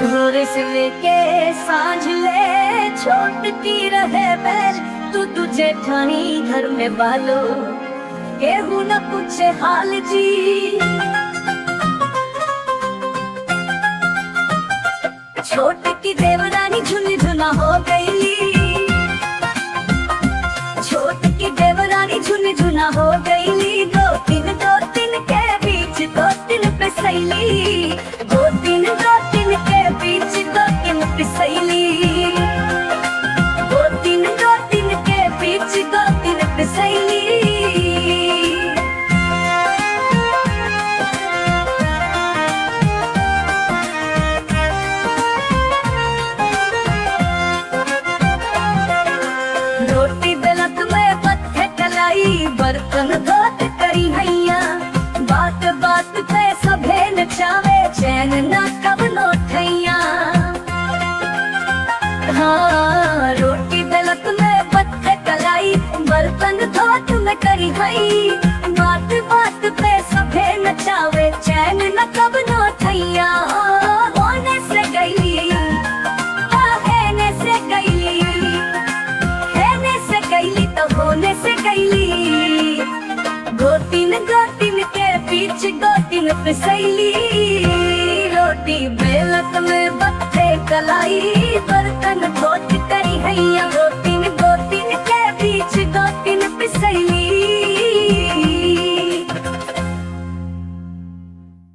रिश्ते के सांझ ले छोटती रहे बैल तू तुझे ठानी घर में बालो केहू न पूछे हाल जी। छोट की देवरानी झुन झुना हो गईली, छोट की देवरानी झुन झुना हो गईली। दो तीन के बीच दो तीन पे सैली, दो तीन के बीच दो तीन पे सैली, दो तीन के बीच दो तीन पे सैली। रोटी बेलत में पत्थे कलाई बर्तन धोत करी हैया, बात बात पे सभे नचावे चैन ना कब नो ठैया। हाँ रोटी बेलत में पत्थे कलाई बर्तन धोत में करी हई, बात बात पे सभे नचावे चैन न कब नो ठैया। होने से गई हेने से गई, हेने से गई तो होने से गई। गोतिन के बीच गोतिन पे सैली, रोटी बेलत में बत्थे कलाई बर्तन धोत करी हैया।